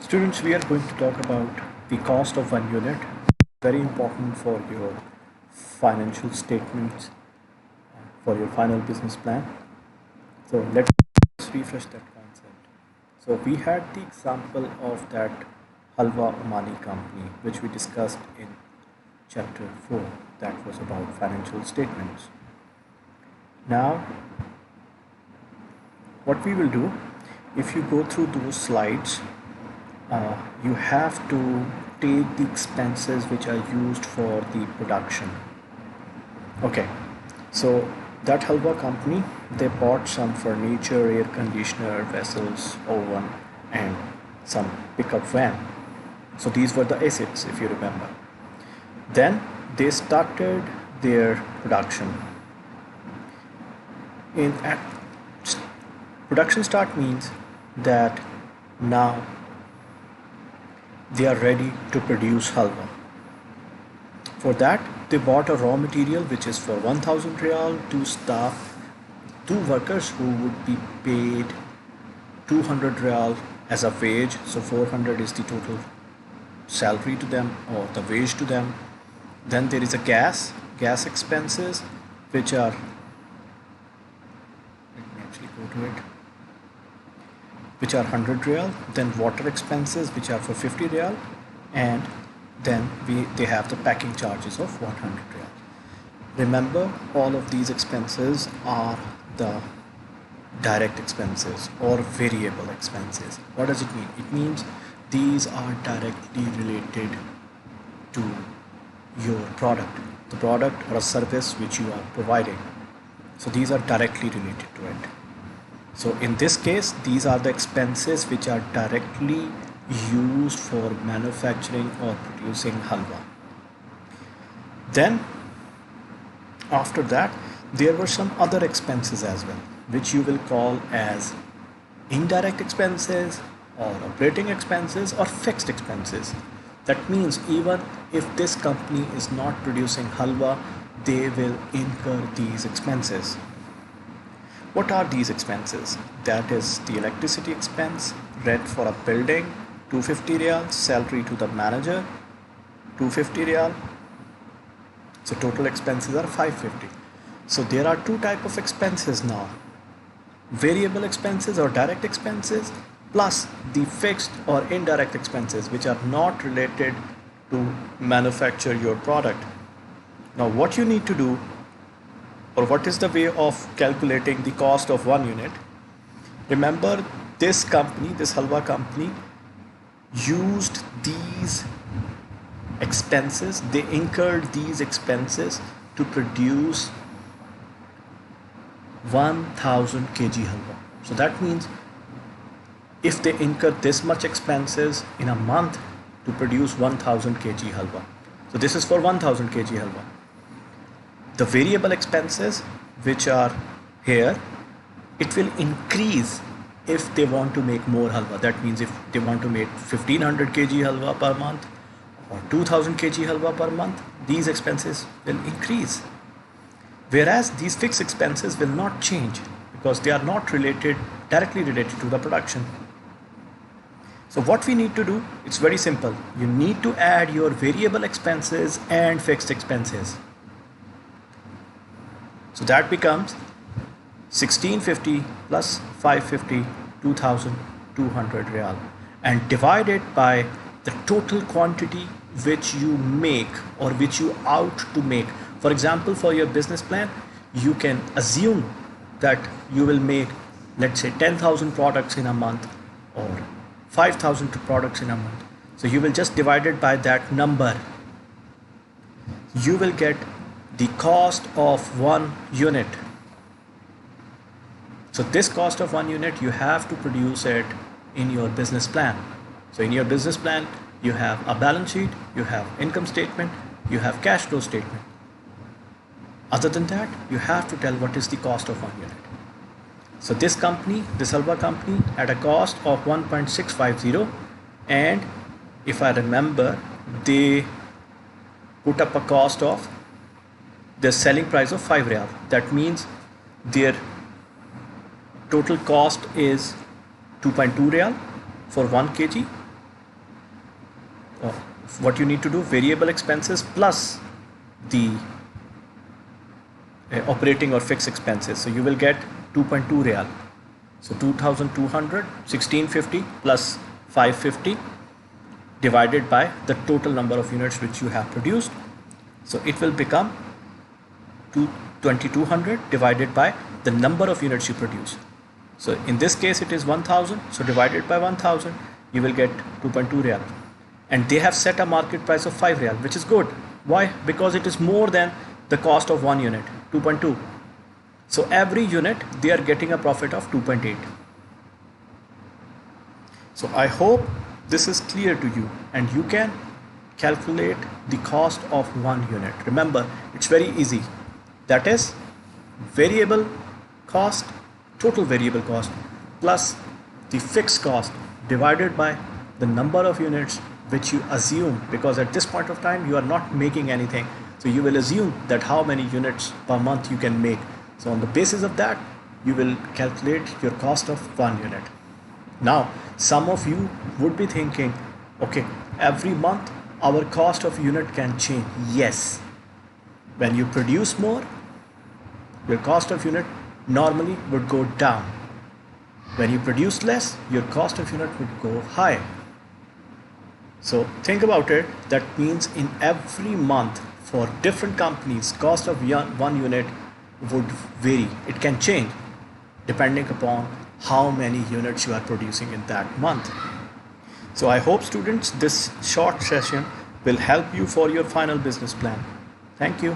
Students, we are going to talk about the cost of one unit. Very important for your financial statements, for your final business plan. So let's refresh that concept. So we had the example of that Halwa Omani company, which we discussed in chapter 4. That was about financial statements. Now, what we will do, if you go through those slides, you have to take the expenses which are used for the production. Okay, so that Halwa company, they bought some furniture, air conditioner, vessels, oven, and some pickup van. So these were the assets, if you remember. Then they started their production. In at production start means that now they are ready to produce halwa. For that, they bought a raw material which is for 1000 real, two staff, two workers who would be paid 200 real as a wage. So 400 is the total salary to them or the wage to them. Then there is a gas expenses which are, let me actually go to it, which are 100 real, then water expenses which are for 50 real, and then they have the packing charges of 100 real. Remember, all of these expenses are the direct expenses or variable expenses. What does it mean? It means these are directly related to your product, the product or a service which you are providing. So these are directly related to it. So in this case, these are the expenses which are directly used for manufacturing or producing halwa. Then after that, there were some other expenses as well, which you will call as indirect expenses or operating expenses or fixed expenses. That means even if this company is not producing halwa, they will incur these expenses. What are these expenses? That is the electricity expense, rent for a building, 250 real, salary to the manager, 250 real. So total expenses are 550. So there are two type of expenses now. Variable expenses or direct expenses plus the fixed or indirect expenses which are not related to manufacture your product. Now what you need to do, or what is the way of calculating the cost of one unit? Remember, this company, this halwa company, used these expenses, they incurred these expenses to produce 1000 kg halwa. So that means if they incur this much expenses in a month to produce 1000 kg halwa. So this is for 1000 kg halwa. The variable expenses which are here, it will increase if they want to make more halwa. That means if they want to make 1500 kg halwa per month or 2000 kg halwa per month, these expenses will increase. Whereas these fixed expenses will not change because they are not directly related to the production. So what we need to do, it's very simple. You need to add your variable expenses and fixed expenses. So that becomes 1650 plus 550, 2200 real, and divided by the total quantity which you make or which you out to make. For example, for your business plan, you can assume that you will make, let's say, 10,000 products in a month or 5,000 products in a month. So you will just divide it by that number. You will get the cost of one unit. So this cost of one unit, you have to produce it in your business plan. So in your business plan, you have a balance sheet, you have income statement, you have cash flow statement. Other than that, you have to tell what is the cost of one unit. So this company, this halwa company, had a cost of 1.650, and if I remember, they put up a cost of the selling price of 5 real. That means their total cost is 2.2 real for 1 kg, what you need to do, variable expenses plus the operating or fixed expenses. So you will get 2.2 real. So 2200, 1650 plus 550 divided by the total number of units which you have produced. So it will become 2200 divided by the number of units you produce. So in this case it is 1000, so divided by 1000 you will get 2.2 real. And they have set a market price of 5 real, which is good. Why? Because it is more than the cost of one unit, 2.2. So every unit they are getting a profit of 2.8. So I hope this is clear to you and you can calculate the cost of one unit. Remember, it's very easy. That is variable cost, total variable cost plus the fixed cost divided by the number of units which you assume, because at this point of time you are not making anything. So you will assume that how many units per month you can make. So on the basis of that, you will calculate your cost of one unit. Now, some of you would be thinking, okay, every month our cost of unit can change. Yes, when you produce more, your cost of unit normally would go down. When you produce less, your cost of unit would go high. So think about it. That means in every month for different companies, cost of one unit would vary. It can change depending upon how many units you are producing in that month. So I hope students, this short session will help you for your final business plan. Thank you.